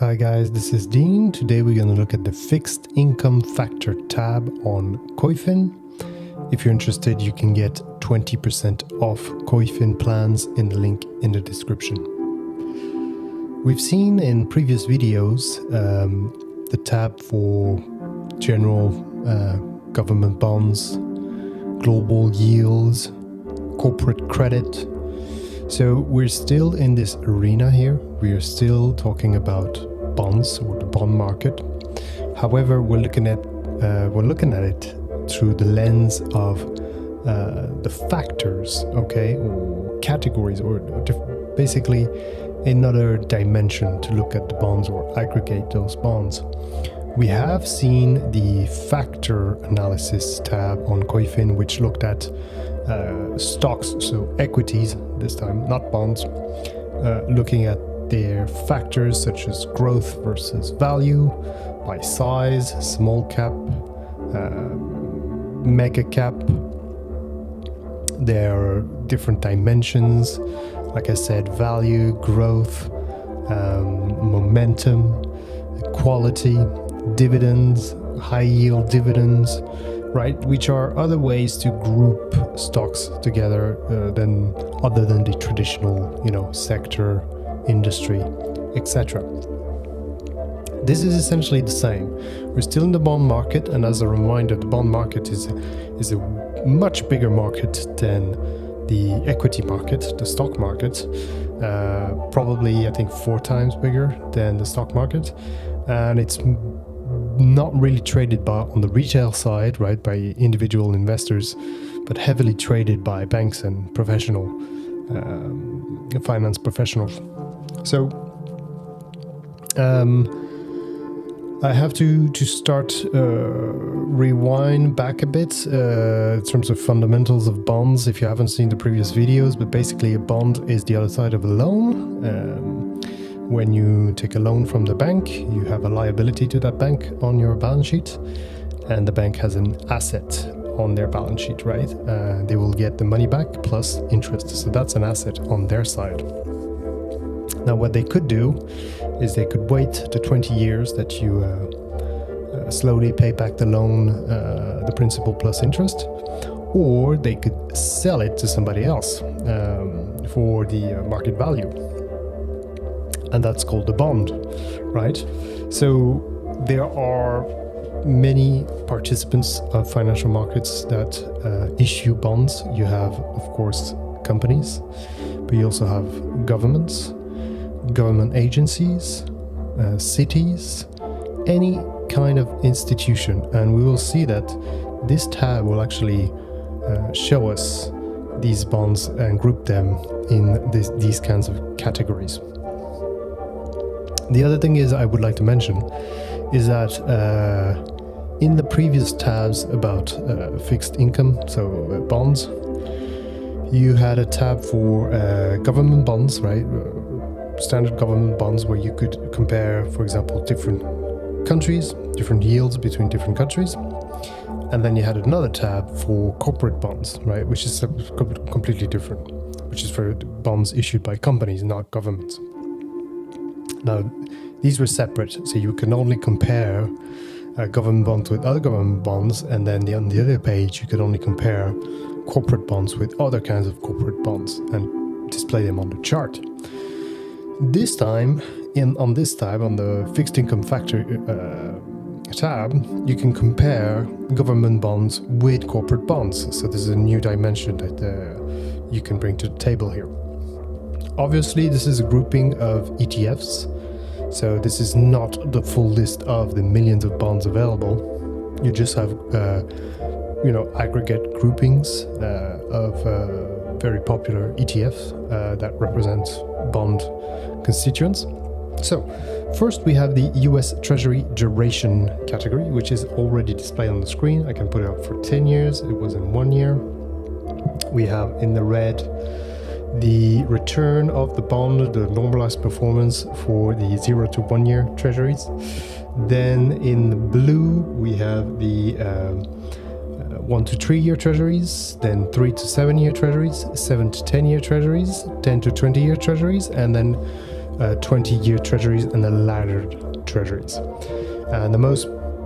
Hi guys, this is Dean. Today we're going to look at the fixed income factor tab on Koyfin. If you're interested, you can get 20% off Koyfin plans in the link in the description. We've seen in previous videos the tab for general government bonds, global yields, corporate credit. So we're still in this arena here. We are still talking about bonds or the bond market. However, we're looking at it through the lens of the factors, okay, or categories, or basically another dimension to look at the bonds or aggregate those bonds. We have seen the factor analysis tab on Koyfin, which looked at stocks, so equities this time, not bonds, looking at their factors such as growth versus value, by size, small cap, mega cap. There are different dimensions, like I said, value, growth, momentum, quality, dividends, high yield dividends, right, which are other ways to group stocks together other than the traditional, sector, industry, etc. This is essentially the same. We're still in the bond market, and as a reminder, the bond market is a much bigger market than the equity market, the stock market. Probably, I think, 4 times bigger than the stock market, and it's not really traded on the retail side, right, by individual investors, but heavily traded by banks and professional finance professionals. So I have to start rewind back a bit in terms of fundamentals of bonds, if you haven't seen the previous videos. But basically, a bond is the other side of a loan. When you take a loan from the bank, you have a liability to that bank on your balance sheet, and the bank has an asset on their balance sheet, right? They will get the money back plus interest. So that's an asset on their side. Now, what they could do is they could wait the 20 years that you slowly pay back the loan, the principal plus interest, or they could sell it to somebody else for the market value. And that's called the bond, right? So there are many participants of financial markets that issue bonds. You have, of course, companies, but you also have governments, government agencies, cities, any kind of institution. And we will see that this tab will actually show us these bonds and group them in these kinds of categories. The other thing I would like to mention is that in the previous tabs about fixed income, so bonds, you had a tab for government bonds, right? Standard government bonds, where you could compare, for example, different countries, different yields between different countries. And then you had another tab for corporate bonds, right? Which is completely different, which is for bonds issued by companies, not governments. Now, these were separate, so you can only compare government bonds with other government bonds, and then on the other page, you could only compare corporate bonds with other kinds of corporate bonds and display them on the chart. This time, on this tab, on the fixed income factor tab, you can compare government bonds with corporate bonds. So this is a new dimension that you can bring to the table here. Obviously, this is a grouping of ETFs, so this is not the full list of the millions of bonds available. You just have, aggregate groupings of very popular ETFs that represent bond constituents. So, first we have the US Treasury duration category, which is already displayed on the screen. I can put it up for 10 years. It was in 1 year. We have in the red the return of the bond, the normalized performance for the 0 to 1 year treasuries. Then in the blue, we have the 1 to 3 year treasuries, then 3 to 7 year treasuries, 7 to 10 year treasuries, 10 to 20 year treasuries, and then 20-year treasuries and the laddered treasuries. And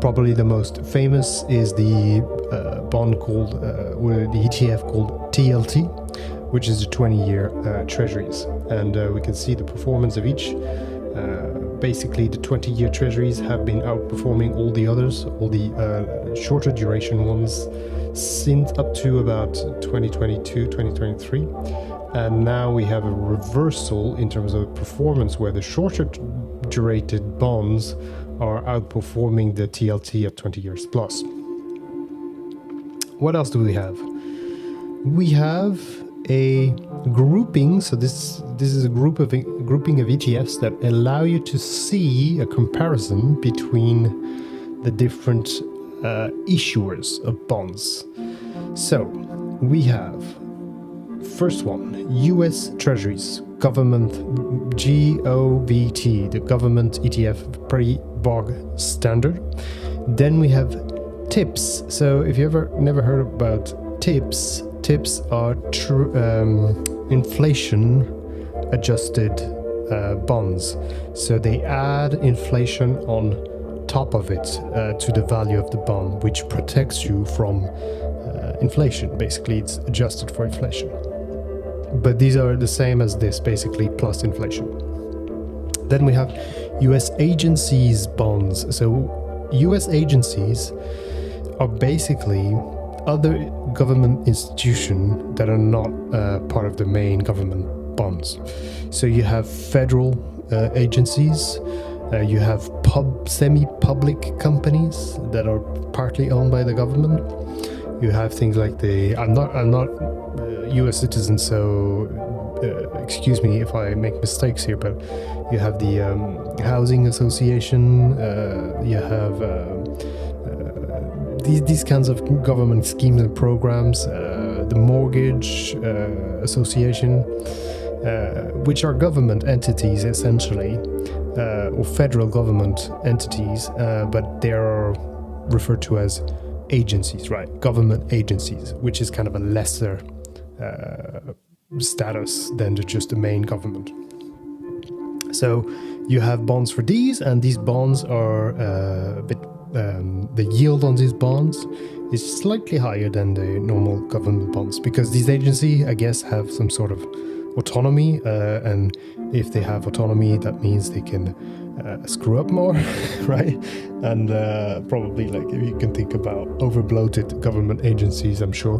probably the most famous is the bond called, or the ETF called TLT, which is the 20-year treasuries. And we can see the performance of each. Basically, the 20-year treasuries have been outperforming all the others, all the shorter duration ones, since up to about 2022, 2023. And now we have a reversal in terms of performance where the shorter durated bonds are outperforming the TLT at 20 years plus. What else do we have? We have a grouping. So this is a grouping of ETFs that allow you to see a comparison between the different issuers of bonds. So we have, first one, US Treasuries, government, GOVT, the government ETF, pretty bog standard. Then we have TIPS. So if you never heard about TIPS, TIPS are inflation adjusted bonds. So they add inflation on top of it to the value of the bond, which protects you from inflation. Basically, it's adjusted for inflation. But these are the same as this, basically, plus inflation. Then we have US agencies bonds. So US agencies are basically other government institutions that are not part of the main government bonds. So you have federal agencies, you have semi-public companies that are partly owned by the government. You have things like I'm not US citizen, so excuse me if I make mistakes here, but you have the housing association, you have these kinds of government schemes and programs, the mortgage association, which are government entities essentially, or federal government entities, but they are referred to as agencies, right? Government agencies, which is kind of a lesser status than just the main government. So you have bonds for these, and these bonds are a bit. The yield on these bonds is slightly higher than the normal government bonds because these agencies, I guess, have some sort of autonomy, and if they have autonomy, that means they can screw up more, right? And probably, like, if you can think about over-bloated government agencies, I'm sure,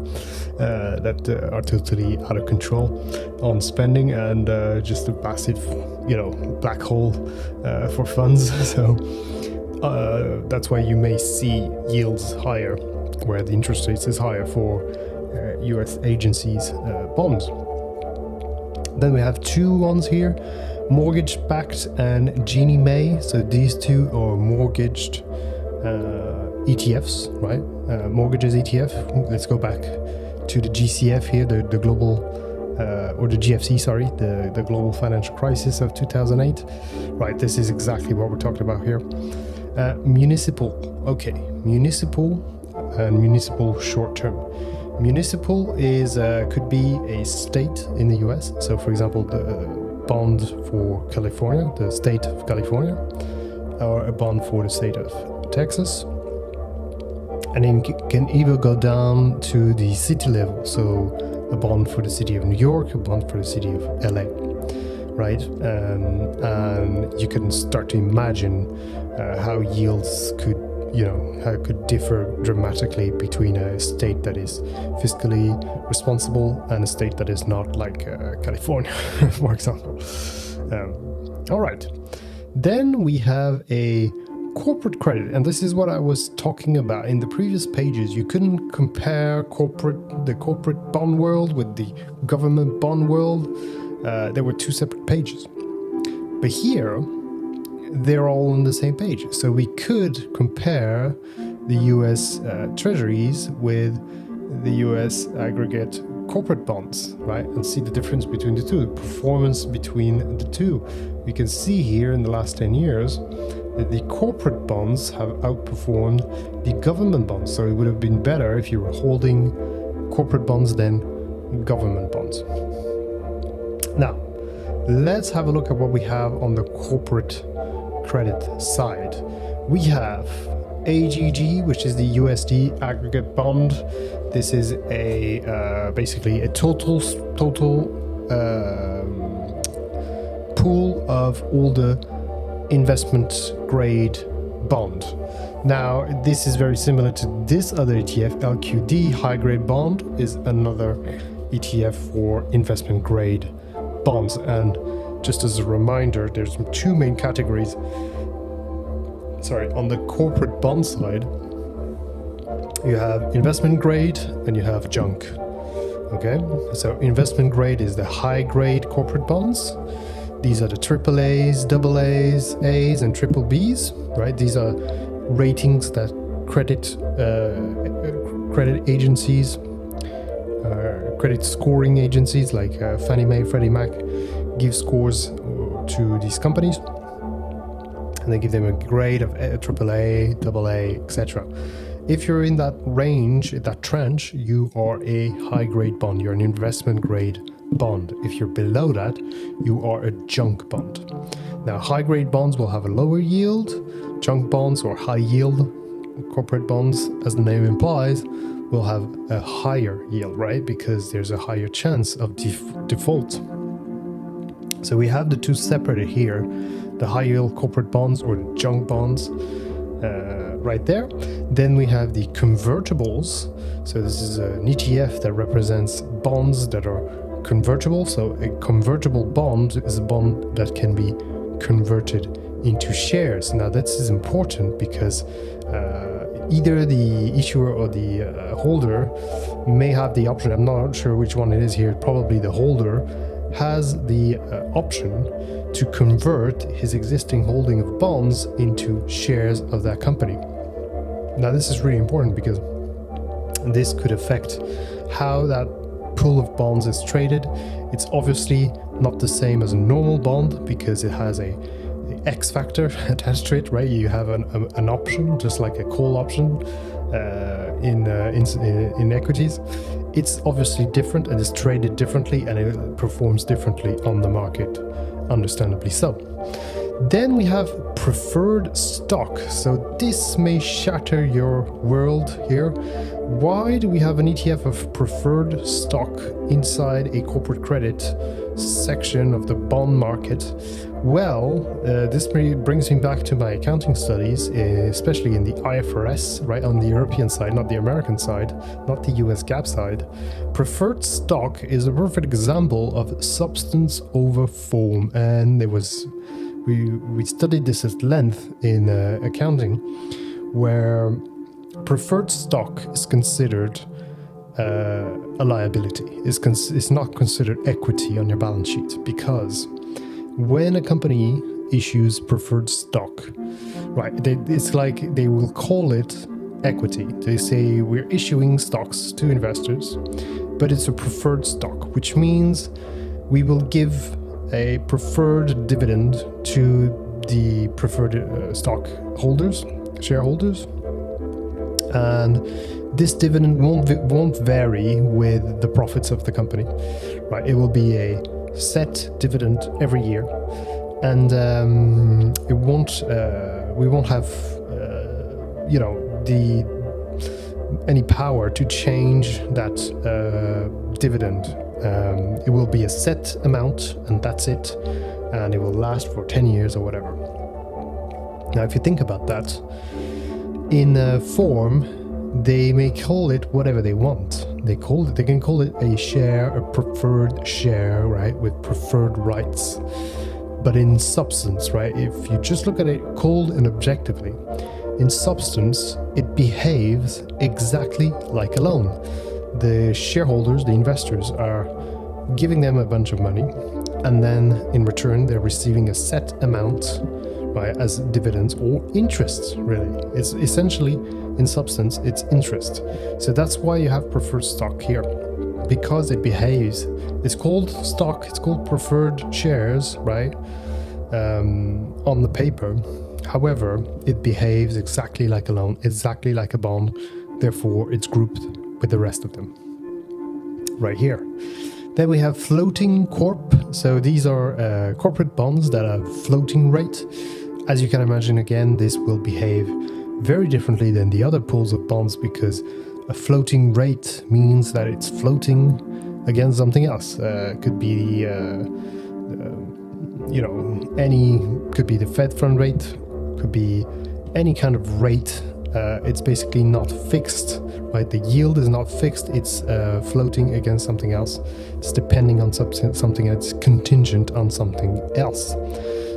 that are totally out of control on spending and just a massive, black hole for funds. So that's why you may see yields higher, where the interest rates is higher for US agencies bonds. Then we have two ones here, mortgage-backed and Ginnie Mae. So these two are mortgaged ETFs, right? Mortgages ETF. Let's go back to the GCF here, the global, or the GFC, sorry, the global financial crisis of 2008. Right, this is exactly what we're talking about here. Municipal, okay, municipal and municipal short-term. Municipal is could be a state in the US. So, for example, the bond for California, the state of California, or a bond for the state of Texas. And it can either go down to the city level. So, a bond for the city of New York, a bond for the city of LA, right? And you can start to imagine how yields could, how it could differ dramatically between a state that is fiscally responsible and a state that is not, like California, for example. All right. Then we have a corporate credit, and this is what I was talking about in the previous pages. You couldn't compare the corporate bond world with the government bond world. There were two separate pages. But here, they're all on the same page. So we could compare the US treasuries with the US aggregate corporate bonds, right? And see the difference between the two, the performance between the two. We can see here in the last 10 years that the corporate bonds have outperformed the government bonds. So it would have been better if you were holding corporate bonds than government bonds. Now, let's have a look at what we have on the corporate credit side. We have AGG, which is the USD aggregate bond. This is a basically a total pool of all the investment grade bond. Now, this is very similar to this other ETF, LQD, high grade bond, is another ETF for investment grade bonds. And just as a reminder, there's two main categories. Sorry, on the corporate bond side, you have investment grade and you have junk. Okay, so investment grade is the high grade corporate bonds. These are the AAAs, AA's, A's, and triple B's, right? These are ratings that credit agencies, credit scoring agencies like Fannie Mae, Freddie Mac give scores to these companies, and they give them a grade of AAA, AA, etc. If you're in that range, that tranche, you are a high grade bond. You're an investment grade bond. If you're below that, you are a junk bond. Now, high grade bonds will have a lower yield. Junk bonds, or high yield corporate bonds, as the name implies, will have a higher yield, right? Because there's a higher chance of default. So we have the two separated here, the high yield corporate bonds or junk bonds, right there. Then we have the convertibles. So this is an ETF that represents bonds that are convertible. So a convertible bond is a bond that can be converted into shares. Now, this is important because either the issuer or the holder may have the option. I'm not sure which one it is here. Probably the holder has the option to convert his existing holding of bonds into shares of that company. Now, this is really important because this could affect how that pool of bonds is traded. It's obviously not the same as a normal bond because it has a X factor attached to it, right? You have an option, just like a call option in equities. It's obviously different and is traded differently, and it performs differently on the market, understandably so. Then we have preferred stock. So this may shatter your world here. Why do we have an ETF of preferred stock inside a corporate credit section of the bond market? Well, this brings me back to my accounting studies, especially in the IFRS, right, on the European side, not the American side, not the US GAAP side. Preferred stock is a perfect example of substance over form, and we studied this at length in accounting, where preferred stock is considered a liability. It's not considered equity on your balance sheet, because when a company issues preferred stock, right, it's like they will call it equity. They say we're issuing stocks to investors, but it's a preferred stock, which means we will give a preferred dividend to the preferred stock holders, shareholders, and this dividend won't vary with the profits of the company, right? It will be a set dividend every year, and we won't have any power to change that dividend. It will be a set amount, and that's it, and it will last for 10 years or whatever. Now, if you think about that, in form, they may call it whatever they want. They can call it a share, a preferred share, right, with preferred rights. But in substance, right, if you just look at it cold and objectively, in substance, it behaves exactly like a loan. The shareholders, the investors, are giving them a bunch of money, and then in return, they're receiving a set amount, right, as dividends or interest, really. It's essentially, in substance, it's interest. So that's why you have preferred stock here, because it behaves. It's called stock, it's called preferred shares, right, on the paper. However, it behaves exactly like a loan, exactly like a bond. Therefore, it's grouped with the rest of them right here. Then we have floating corp. So these are corporate bonds that have floating rate. As you can imagine, again, this will behave very differently than the other pools of bonds, because a floating rate means that it's floating against something else. Could be could be the Fed fund rate, could be any kind of rate. It's basically not fixed, right? The yield is not fixed. It's floating against something else. It's depending on something that's contingent on something else.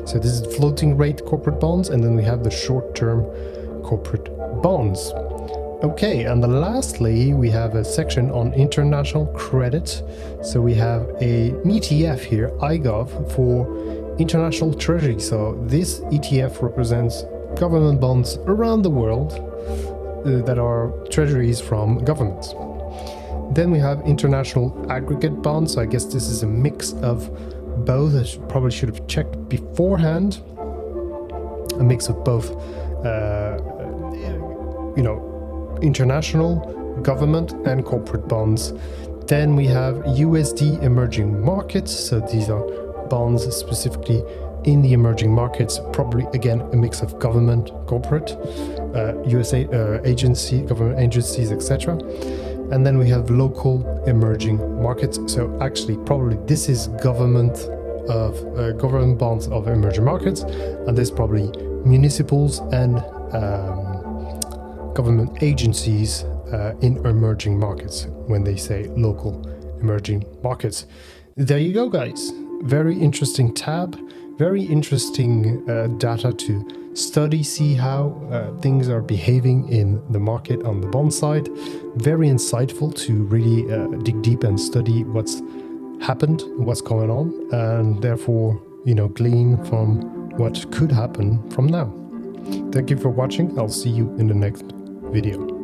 So this is floating rate corporate bonds, and then we have the short-term corporate bonds. Okay, and then lastly, we have a section on international credit. So we have an ETF here, IGOV, for international treasury. So this ETF represents government bonds around the world that are treasuries from governments. Then we have international aggregate bonds. So I guess this is a mix of both. I probably should have checked beforehand. A mix of both, international, government, and corporate bonds. Then we have USD emerging markets. So these are bonds specifically in the emerging markets, probably again a mix of government, corporate, USA agency, government agencies, etc. And then we have local emerging markets. So actually, probably this is government bonds of emerging markets, and there's probably municipals and government agencies in emerging markets when they say local emerging markets. There you go, guys. Very interesting tab. Very interesting data to study, see how things are behaving in the market on the bond side. Very insightful to really dig deep and study what's happened, what's going on, and therefore, glean from what could happen from now. Thank you for watching. I'll see you in the next video.